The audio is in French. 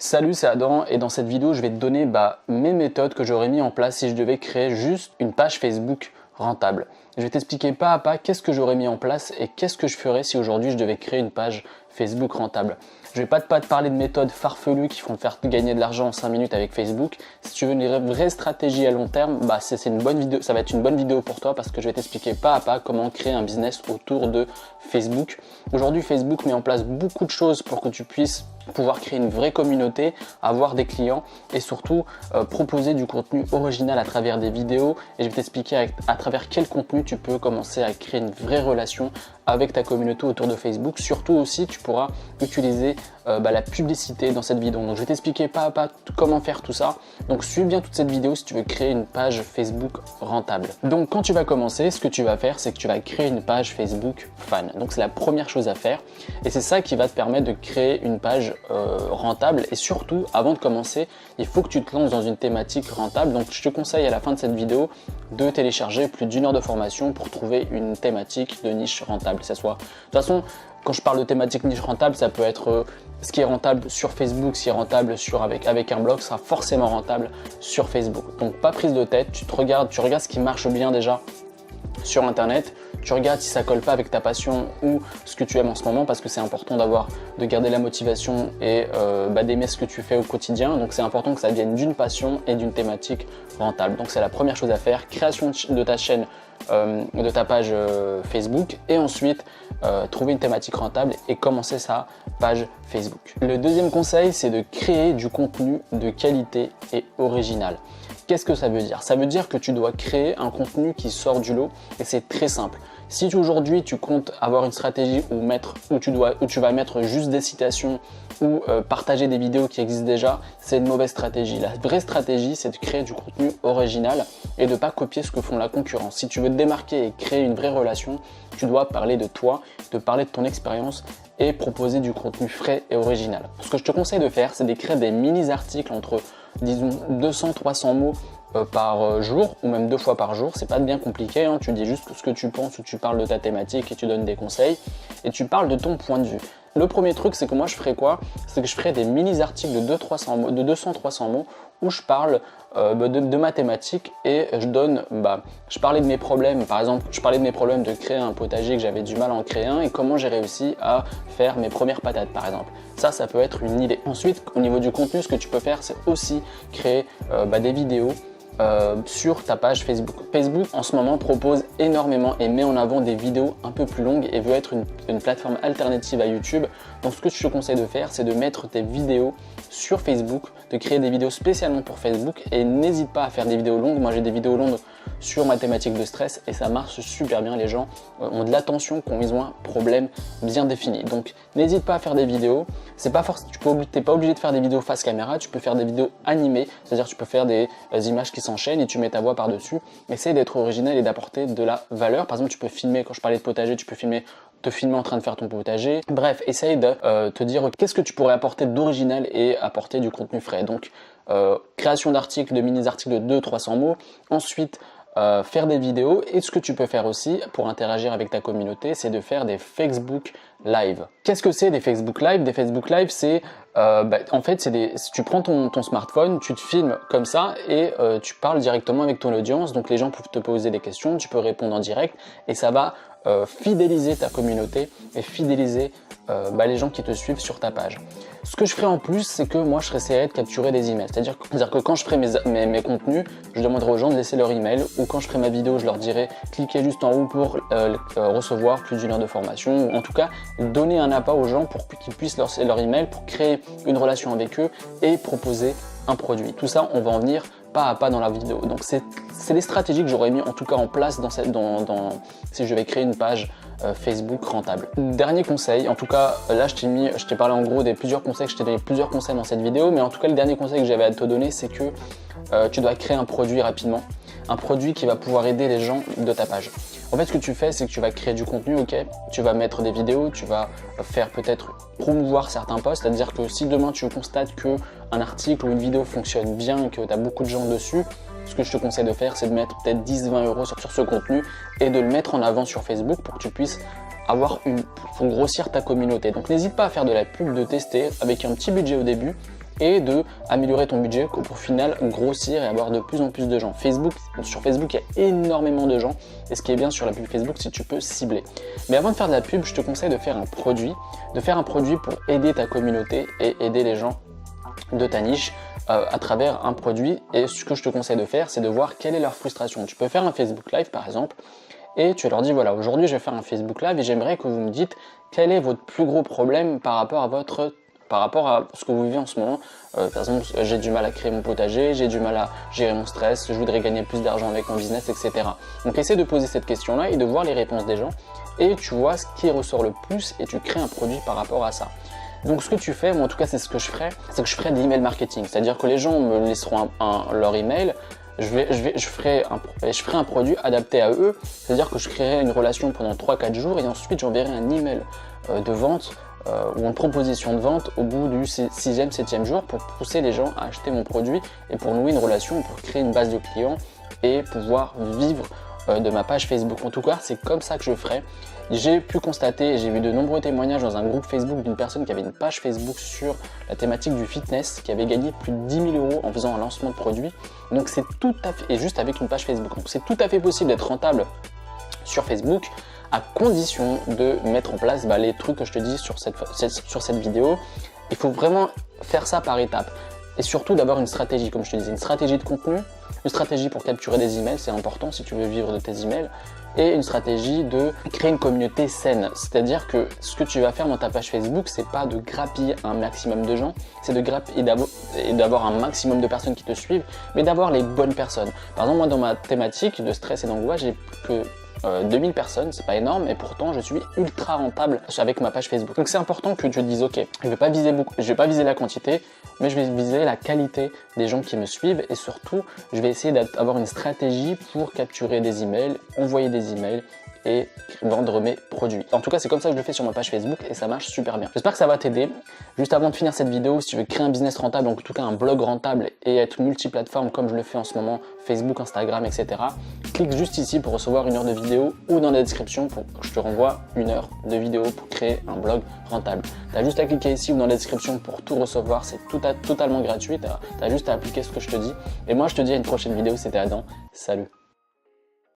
Salut, c'est Adam et dans cette vidéo, je vais te donner mes méthodes que j'aurais mis en place si je devais créer juste une page Facebook rentable. Je vais t'expliquer pas à pas qu'est-ce que j'aurais mis en place et qu'est-ce que je ferais si aujourd'hui je devais créer une page Facebook rentable. Je vais pas te parler de méthodes farfelues qui font te faire gagner de l'argent en 5 minutes avec Facebook. Si tu veux une vraie stratégie à long terme, c'est une bonne vidéo, ça va être une bonne vidéo pour toi parce que je vais t'expliquer pas à pas comment créer un business autour de Facebook. Aujourd'hui, Facebook met en place beaucoup de choses pour que tu puisses pouvoir créer une vraie communauté, avoir des clients et surtout proposer du contenu original à travers des vidéos. Et je vais t'expliquer à travers quel contenu tu peux commencer à créer une vraie relation avec ta communauté autour de Facebook. Surtout aussi, tu pourras utiliser la publicité dans cette vidéo. Donc je vais t'expliquer pas à pas comment faire tout ça. Donc suis bien toute cette vidéo si tu veux créer une page Facebook rentable. Donc quand tu vas commencer, ce que tu vas faire, c'est que tu vas créer une page Facebook fan. Donc c'est la première chose à faire et c'est ça qui va te permettre de créer une page rentable. Et surtout, avant de commencer, il faut que tu te lances dans une thématique rentable. Donc je te conseille à la fin de cette vidéo de télécharger plus d'1 heure de formation pour trouver une thématique de niche rentable. Que ça soit, de toute façon, quand je parle de thématique niche rentable, ça peut être ce qui est rentable sur Facebook, ce qui est rentable avec un blog sera forcément rentable sur Facebook. Donc pas prise de tête, tu regardes ce qui marche bien déjà sur internet, tu regardes si ça colle pas avec ta passion ou ce que tu aimes en ce moment parce que c'est important de garder la motivation et d'aimer ce que tu fais au quotidien. Donc c'est important que ça vienne d'une passion et d'une thématique rentable. Donc c'est la première chose à faire, création de ta chaîne, de ta page Facebook et ensuite trouver une thématique rentable et commencer sa page Facebook. Le deuxième conseil, c'est de créer du contenu de qualité et original. Qu'est-ce que ça veut dire? Ça veut dire que tu dois créer un contenu qui sort du lot et c'est très simple. Si aujourd'hui tu comptes avoir une stratégie où tu vas mettre juste des citations ou partager des vidéos qui existent déjà, c'est une mauvaise stratégie. La vraie stratégie, c'est de créer du contenu original et de ne pas copier ce que font la concurrence. Si tu veux te démarquer et créer une vraie relation, tu dois parler de toi, de parler de ton expérience et proposer du contenu frais et original. Ce que je te conseille de faire, c'est d'écrire des mini-articles entre, disons, 200-300 mots par jour ou même 2 fois par jour. C'est pas bien compliqué, hein. Tu dis juste ce que tu penses ou tu parles de ta thématique et tu donnes des conseils et tu parles de ton point de vue. Le premier truc, c'est que moi je ferais quoi? C'est que je ferais des mini-articles de 200-300 mots où je parle de ma thématique et je parlais de mes problèmes. Par exemple, je parlais de mes problèmes de créer un potager, que j'avais du mal à en créer un et comment j'ai réussi à faire mes premières patates par exemple. Ça peut être une idée. Ensuite, au niveau du contenu, ce que tu peux faire, c'est aussi créer des vidéos sur ta page Facebook. Facebook en ce moment propose énormément et met en avant des vidéos un peu plus longues et veut être une plateforme alternative à YouTube. Donc ce que je te conseille de faire, c'est de mettre tes vidéos sur Facebook, de créer des vidéos spécialement pour Facebook et n'hésite pas à faire des vidéos longues. Moi j'ai des vidéos longues sur ma thématique de stress et ça marche super bien. Les gens ont de l'attention quand ils ont un problème bien défini. Donc n'hésite pas à faire des vidéos. C'est pas t'es pas obligé de faire des vidéos face caméra, tu peux faire des vidéos animées, c'est-à-dire tu peux faire des images qui s'enchaînent et tu mets ta voix par-dessus. Essaye d'être original et d'apporter de la valeur. Par exemple, tu peux filmer, quand je parlais de potager, tu peux te filmer en train de faire ton potager. Bref, essaye de te dire qu'est-ce que tu pourrais apporter d'original et apporter du contenu frais. Donc, création d'articles, de mini-articles de 200-300 mots. Ensuite, faire des vidéos et ce que tu peux faire aussi pour interagir avec ta communauté, c'est de faire des Facebook Live. Qu'est-ce que c'est des Facebook Live? Des Facebook Live, c'est en fait, tu prends ton smartphone, tu te filmes comme ça et tu parles directement avec ton audience. Donc les gens peuvent te poser des questions, tu peux répondre en direct et ça va fidéliser ta communauté et fidéliser les gens qui te suivent sur ta page. Ce que je ferai en plus, c'est que moi je essaierai de capturer des emails. C'est-à-dire que quand je ferai mes contenus, je demanderai aux gens de laisser leur email ou quand je ferai ma vidéo, je leur dirai cliquez juste en haut pour recevoir plus d'1 heure de formation ou en tout cas donner un appât aux gens pour qu'ils puissent laisser leur email pour créer une relation avec eux et proposer un produit. Tout ça, on va en venir pas à pas dans la vidéo. Donc c'est des stratégies que j'aurais mis en tout cas en place si je vais créer une page Facebook rentable. Dernier conseil, en tout cas là je t'ai parlé en gros des plusieurs conseils, je t'ai donné plusieurs conseils dans cette vidéo, mais en tout cas le dernier conseil que j'avais à te donner, c'est que tu dois créer un produit rapidement, un produit qui va pouvoir aider les gens de ta page. En fait, ce que tu fais, c'est que tu vas créer du contenu, ok, tu vas mettre des vidéos, tu vas faire peut-être promouvoir certains posts, c'est-à-dire que si demain tu constates qu'un article ou une vidéo fonctionne bien, que tu as beaucoup de gens dessus, ce que je te conseille de faire, c'est de mettre peut-être 10-20 euros sur ce contenu et de le mettre en avant sur Facebook pour que tu puisses pour grossir ta communauté. Donc n'hésite pas à faire de la pub, de tester avec un petit budget au début et de améliorer ton budget pour au final grossir et avoir de plus en plus de gens. Sur Facebook, il y a énormément de gens et ce qui est bien sur la pub Facebook, c'est que tu peux cibler. Mais avant de faire de la pub, je te conseille de faire un produit pour aider ta communauté et aider les gens de ta niche à travers un produit. Et ce que je te conseille de faire, c'est de voir quelle est leur frustration. Tu peux faire un Facebook Live par exemple et tu leur dis voilà, aujourd'hui je vais faire un Facebook Live et j'aimerais que vous me dites quel est votre plus gros problème par rapport à ce que vous vivez en ce moment. Par exemple, j'ai du mal à créer mon potager, j'ai du mal à gérer mon stress, je voudrais gagner plus d'argent avec mon business, etc. Donc essaie de poser cette question-là et de voir les réponses des gens et tu vois ce qui ressort le plus et tu crées un produit par rapport à ça. Donc ce que tu fais, moi en tout cas c'est ce que je ferai, c'est que je ferai de l'email marketing. C'est-à-dire que les gens me laisseront leur email, je ferai un produit adapté à eux. C'est-à-dire que je créerai une relation pendant 3-4 jours et ensuite j'enverrai un email de vente ou une proposition de vente au bout du 6e, 7e jour pour pousser les gens à acheter mon produit et pour nouer une relation, pour créer une base de clients et pouvoir vivre de ma page Facebook. En tout cas, c'est comme ça que je ferai. J'ai pu constater, j'ai vu de nombreux témoignages dans un groupe Facebook d'une personne qui avait une page Facebook sur la thématique du fitness, qui avait gagné plus de 10 000 € en faisant un lancement de produit. Donc c'est tout à fait, et juste avec une page Facebook. Donc c'est tout à fait possible d'être rentable sur Facebook à condition de mettre en place les trucs que je te dis sur cette vidéo. Il faut vraiment faire ça par étapes. Et surtout d'avoir une stratégie, comme je te disais, une stratégie de contenu, une stratégie pour capturer des emails, c'est important si tu veux vivre de tes emails, et une stratégie de créer une communauté saine. C'est-à-dire que ce que tu vas faire dans ta page Facebook, c'est pas de grappiller un maximum de gens, c'est de grappiller et d'avoir un maximum de personnes qui te suivent, mais d'avoir les bonnes personnes. Par exemple, moi dans ma thématique de stress et d'angoisse, j'ai que 2000 personnes, c'est pas énorme, et pourtant je suis ultra rentable avec ma page Facebook. Donc c'est important que tu te dises ok, je vais pas viser la quantité, mais je vais viser la qualité des gens qui me suivent et surtout je vais essayer d'avoir une stratégie pour capturer des emails, envoyer des emails et vendre mes produits. En tout cas, c'est comme ça que je le fais sur ma page Facebook et ça marche super bien. J'espère que ça va t'aider. Juste avant de finir cette vidéo, si tu veux créer un business rentable, en tout cas un blog rentable et être multiplateforme comme je le fais en ce moment, Facebook, Instagram, etc., clique juste ici pour recevoir 1 heure de vidéo ou dans la description pour que je te renvoie 1 heure de vidéo pour créer un blog rentable. Tu as juste à cliquer ici ou dans la description pour tout recevoir, c'est totalement gratuit, tu as juste à appliquer ce que je te dis. Et moi, je te dis à une prochaine vidéo, c'était Adam, salut.